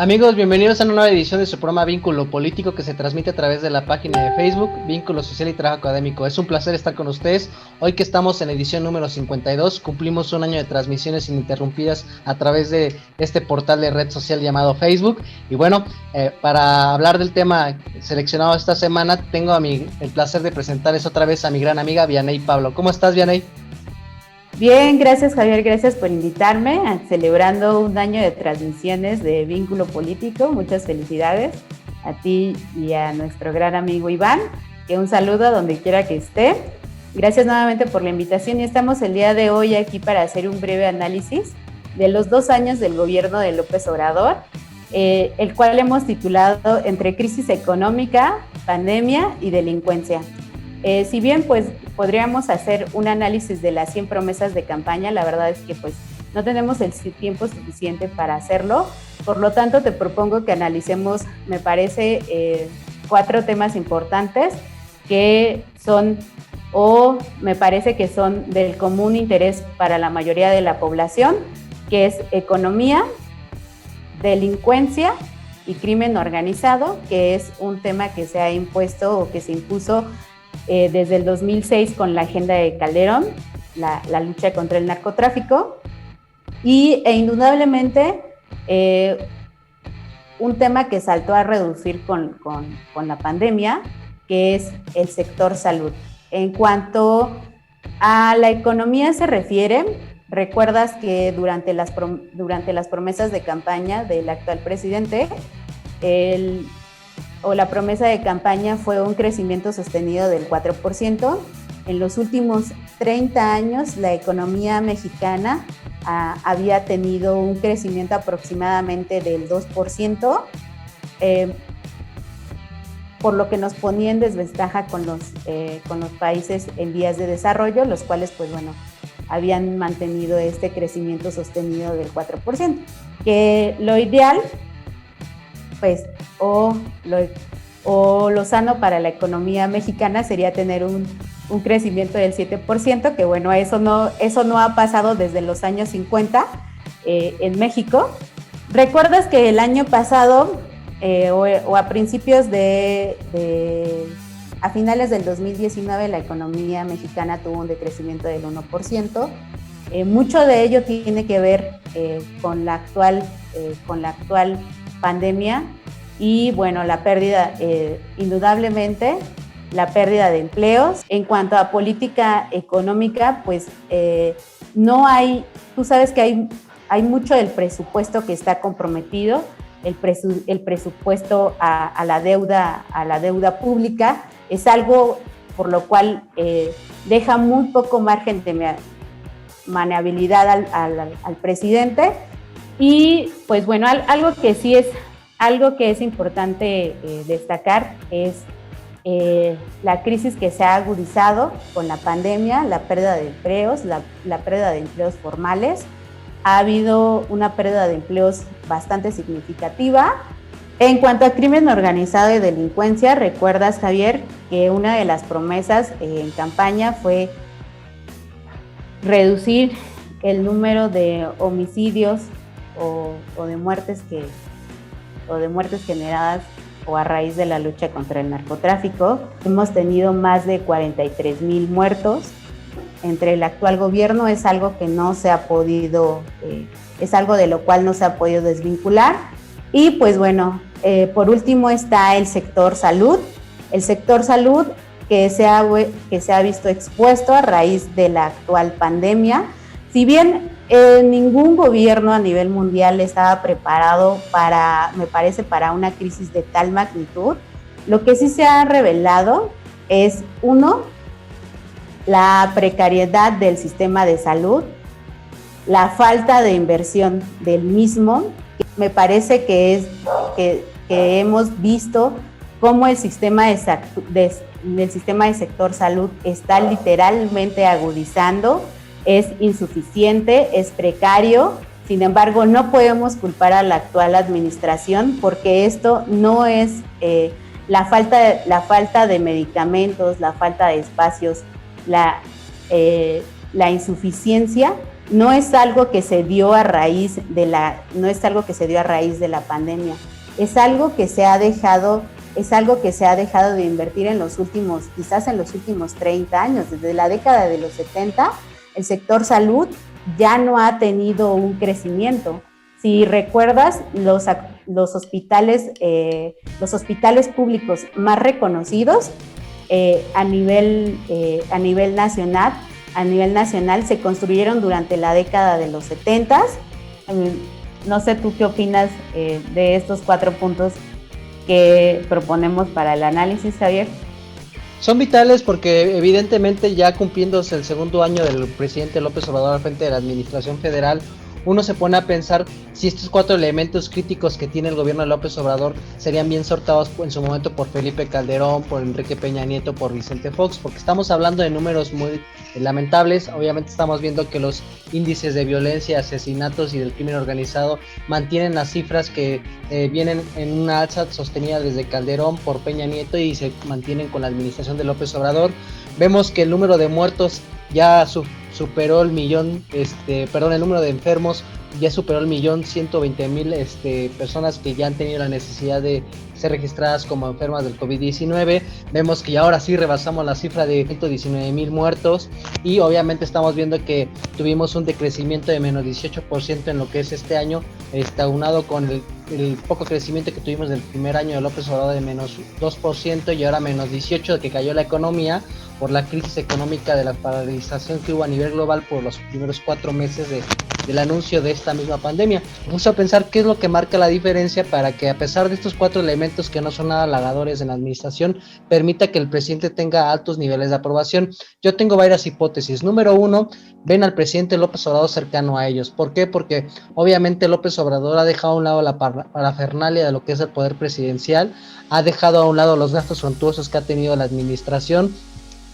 Amigos, bienvenidos a una nueva edición de su programa Vínculo Político que se transmite a través de la página de Facebook Vínculo Social y Trabajo Académico. Es un placer estar con ustedes. Hoy que estamos en la edición número 52, cumplimos un año de transmisiones ininterrumpidas a través de este portal de red social llamado Facebook. Y bueno, para hablar del tema seleccionado esta semana, tengo el placer de presentarles otra vez a mi gran amiga Vianey Pablo. ¿Cómo estás, Vianey? Bien, gracias Javier, gracias por invitarme, celebrando un año de transmisiones de Vínculo Político. Muchas felicidades a ti y a nuestro gran amigo Iván, que un saludo a donde quiera que esté. Gracias nuevamente por la invitación y estamos el día de hoy aquí para hacer un breve análisis de los 2 años del gobierno de López Obrador, el cual hemos titulado Entre crisis económica, pandemia y delincuencia. Si bien pues podríamos hacer un análisis de las 100 promesas de campaña, la verdad es que pues no tenemos el tiempo suficiente para hacerlo, por lo tanto te propongo que analicemos, me parece, 4 temas importantes que son, o me parece que son del común interés para la mayoría de la población, que es economía, delincuencia y crimen organizado, que es un tema que se ha impuesto o que se impuso desde el 2006 con la agenda de Calderón, la lucha contra el narcotráfico, e indudablemente un tema que saltó a reducir con la pandemia, que es el sector salud. En cuanto a la economía se refiere, recuerdas que durante las promesas de campaña del actual presidente, la promesa de campaña fue un crecimiento sostenido del 4%. En los últimos 30 años, la economía mexicana había tenido un crecimiento aproximadamente del 2%, por lo que nos ponía en desventaja con los países en vías de desarrollo, los cuales, pues bueno, habían mantenido este crecimiento sostenido del 4%. Que lo ideal, pues, o lo sano para la economía mexicana sería tener un crecimiento del 7%, que bueno, eso no ha pasado desde los años 50 en México. ¿Recuerdas que el año pasado, o a principios a finales del 2019, la economía mexicana tuvo un decrecimiento del 1%? Mucho de ello tiene que ver con la actual pandemia y bueno, la pérdida, indudablemente, la pérdida de empleos. En cuanto a política económica, pues no hay, tú sabes que hay mucho del presupuesto que está comprometido, el presupuesto a la deuda pública, es algo por lo cual deja muy poco margen de maniobrabilidad al presidente. Y pues bueno, algo que es importante destacar es la crisis que se ha agudizado con la pandemia, la pérdida de empleos, la pérdida de empleos formales. Ha habido una pérdida de empleos bastante significativa. En cuanto a crimen organizado y delincuencia, recuerdas, Javier, que una de las promesas en campaña fue reducir el número de homicidios o de muertes generadas o a raíz de la lucha contra el narcotráfico. Hemos tenido más de 43,000 muertos. Entre el actual gobierno es algo que no se ha podido, es algo de lo cual no se ha podido desvincular. Y pues bueno, por último está el sector salud. El sector salud que se ha visto expuesto a raíz de la actual pandemia. Si bien ningún gobierno a nivel mundial estaba preparado me parece, para una crisis de tal magnitud, lo que sí se ha revelado es, uno, la precariedad del sistema de salud, la falta de inversión del mismo. Me parece que hemos visto cómo el sistema de sector salud está literalmente agudizando, es insuficiente, es precario. Sin embargo, no podemos culpar a la actual administración porque esto no es la falta de medicamentos, la falta de espacios, la insuficiencia no es algo que se dio a raíz de la pandemia, es algo que se ha dejado de invertir en los últimos 30 años. Desde la década de los 70, el sector salud ya no ha tenido un crecimiento. Si recuerdas, los hospitales públicos más reconocidos a nivel nacional se construyeron durante la década de los 70. No sé tú qué opinas de estos 4 puntos que proponemos para el análisis, Javier. Son vitales porque evidentemente ya cumpliéndose el segundo año del presidente López Obrador al frente de la administración federal, uno se pone a pensar si estos 4 elementos críticos que tiene el gobierno de López Obrador serían bien sortados en su momento por Felipe Calderón, por Enrique Peña Nieto, por Vicente Fox, porque estamos hablando de números muy lamentables. Obviamente estamos viendo que los índices de violencia, asesinatos y del crimen organizado mantienen las cifras que vienen en una alza sostenida desde Calderón por Peña Nieto y se mantienen con la administración de López Obrador. Vemos que el número de muertos ya superó el millón, el número de enfermos ya superó el 1,120,000 personas que ya han tenido la necesidad de ser registradas como enfermas del COVID-19. Vemos que ya ahora sí rebasamos la cifra de 119,000 muertos y obviamente estamos viendo que tuvimos un decrecimiento de menos 18% en lo que es este año, aunado con el poco crecimiento que tuvimos del primer año de López Obrador de menos 2% y ahora menos 18% de que cayó la economía por la crisis económica de la paralización que hubo a nivel global por los primeros 4 meses del anuncio de esta misma pandemia. Vamos a pensar qué es lo que marca la diferencia para que, a pesar de estos 4 elementos que no son nada halagadores en la administración, permita que el presidente tenga altos niveles de aprobación. Yo tengo varias hipótesis. Número 1, ven al presidente López Obrador cercano a ellos. ¿Por qué? Porque obviamente López Obrador ha dejado a un lado la parafernalia de lo que es el poder presidencial, ha dejado a un lado los gastos suntuosos que ha tenido la administración.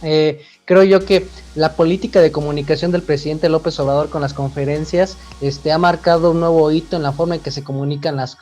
Creo yo que la política de comunicación del presidente López Obrador con las conferencias ha marcado un nuevo hito en la forma en que se comunican las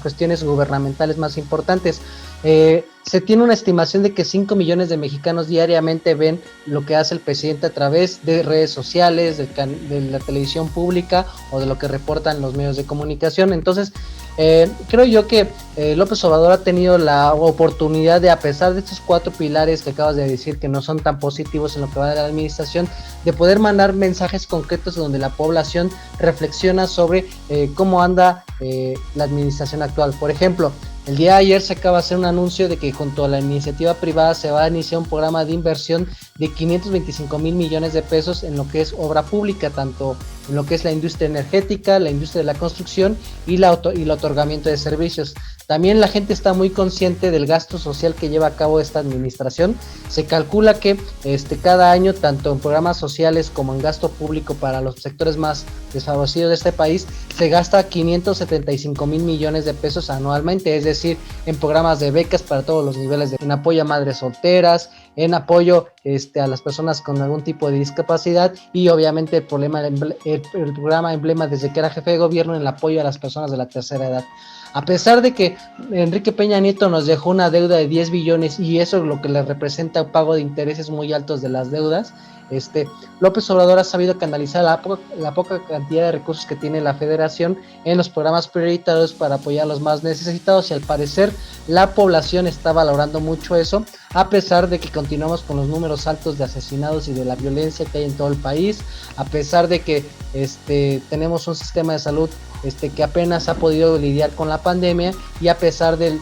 cuestiones gubernamentales más importantes. Se tiene una estimación de que 5 millones de mexicanos diariamente ven lo que hace el presidente a través de redes sociales, de la televisión pública o de lo que reportan los medios de comunicación. Entonces, creo yo que López Obrador ha tenido la oportunidad de, a pesar de estos 4 pilares que acabas de decir que no son tan positivos en lo que va de la administración, de poder mandar mensajes concretos donde la población reflexiona sobre cómo anda la administración actual. Por ejemplo, el día de ayer se acaba de hacer un anuncio de que junto a la iniciativa privada se va a iniciar un programa de inversión de 525,000 millones de pesos en lo que es obra pública, tanto en lo que es la industria energética, la industria de la construcción y el otorgamiento de servicios. También la gente está muy consciente del gasto social que lleva a cabo esta administración. Se calcula que cada año, tanto en programas sociales como en gasto público para los sectores más desfavorecidos de este país, se gasta 575,000 millones de pesos anualmente, es decir, en programas de becas para todos los niveles, en apoyo a madres solteras, en apoyo a las personas con algún tipo de discapacidad y obviamente el programa emblema desde que era jefe de gobierno en el apoyo a las personas de la tercera edad. A pesar de que Enrique Peña Nieto nos dejó una deuda de 10 billones y eso es lo que le representa un pago de intereses muy altos de las deudas, López Obrador ha sabido canalizar la poca cantidad de recursos que tiene la federación en los programas prioritarios para apoyar a los más necesitados y al parecer la población está valorando mucho eso, a pesar de que continuamos con los números altos de asesinados y de la violencia que hay en todo el país, a pesar de que tenemos un sistema de salud que apenas ha podido lidiar con la pandemia y a pesar del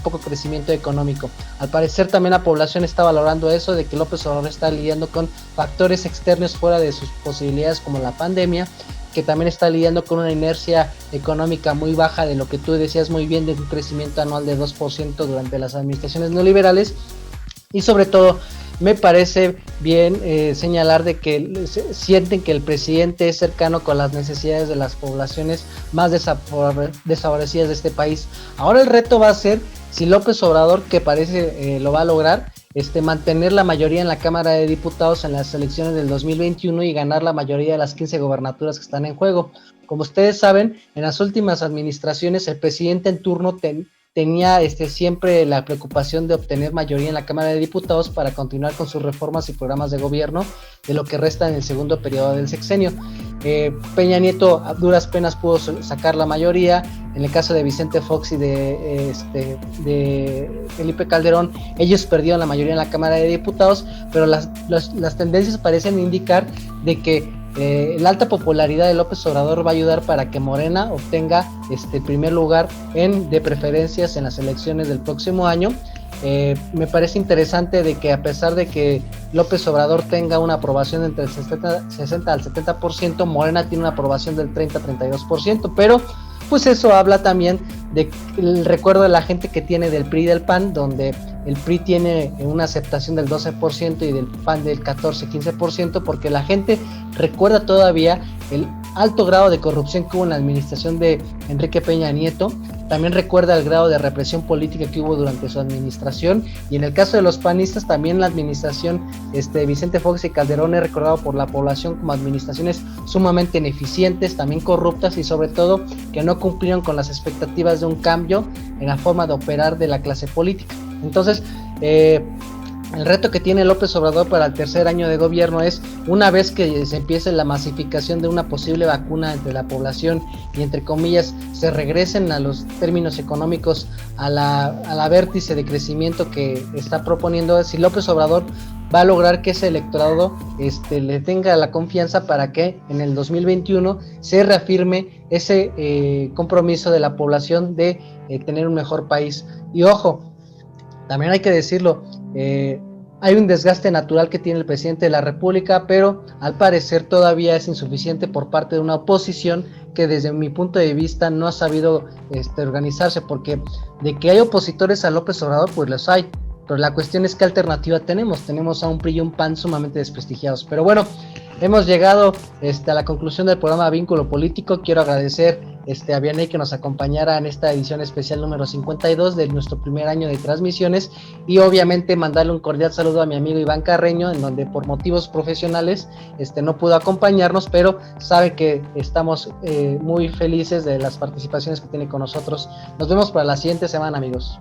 poco crecimiento económico. Al parecer también la población está valorando eso, de que López Obrador está lidiando con factores externos fuera de sus posibilidades como la pandemia, que también está lidiando con una inercia económica muy baja de lo que tú decías muy bien, de un crecimiento anual de 2% durante las administraciones neoliberales y sobre todo me parece bien señalar de que sienten que el presidente es cercano con las necesidades de las poblaciones más desfavorecidas de este país. Ahora el reto va a ser si López Obrador, que parece lo va a lograr, mantener la mayoría en la Cámara de Diputados en las elecciones del 2021 y ganar la mayoría de las 15 gobernaturas que están en juego. Como ustedes saben, en las últimas administraciones el presidente en turno tenía siempre la preocupación de obtener mayoría en la Cámara de Diputados para continuar con sus reformas y programas de gobierno de lo que resta en el segundo periodo del sexenio. Peña Nieto a duras penas pudo sacar la mayoría. En el caso de Vicente Fox y de Felipe Calderón, ellos perdieron la mayoría en la Cámara de Diputados, pero las tendencias parecen indicar de que la alta popularidad de López Obrador va a ayudar para que Morena obtenga el primer lugar de preferencias en las elecciones del próximo año. Me parece interesante de que a pesar de que López Obrador tenga una aprobación entre el 60 al 70%, Morena tiene una aprobación del 30-32%, pero pues eso habla también del recuerdo de la gente que tiene del PRI y del PAN, donde el PRI tiene una aceptación del 12% y del PAN del 14-15%, porque la gente recuerda todavía el alto grado de corrupción que hubo en la administración de Enrique Peña Nieto. También recuerda el grado de represión política que hubo durante su administración, y en el caso de los panistas también la administración de Vicente Fox y Calderón es recordado por la población como administraciones sumamente ineficientes, también corruptas, y sobre todo que no cumplieron con las expectativas de un cambio en la forma de operar de la clase política. Entonces, el reto que tiene López Obrador para el tercer año de gobierno es, una vez que se empiece la masificación de una posible vacuna entre la población y entre comillas se regresen a los términos económicos a la vértice de crecimiento que está proponiendo, si López Obrador va a lograr que ese electorado le tenga la confianza para que en el 2021 se reafirme ese compromiso de la población de tener un mejor país. Y ojo, también hay que decirlo, hay un desgaste natural que tiene el presidente de la República, pero al parecer todavía es insuficiente por parte de una oposición que desde mi punto de vista no ha sabido organizarse, porque de que hay opositores a López Obrador, pues los hay, pero la cuestión es qué alternativa tenemos a un PRI y un PAN sumamente desprestigiados. Pero bueno, hemos llegado a la conclusión del programa Vínculo Político. Quiero agradecer a Vianey que nos acompañara en esta edición especial número 52 de nuestro primer año de transmisiones, y obviamente mandarle un cordial saludo a mi amigo Iván Carreño, en donde por motivos profesionales no pudo acompañarnos, pero sabe que estamos muy felices de las participaciones que tiene con nosotros. Nos vemos para la siguiente semana, amigos.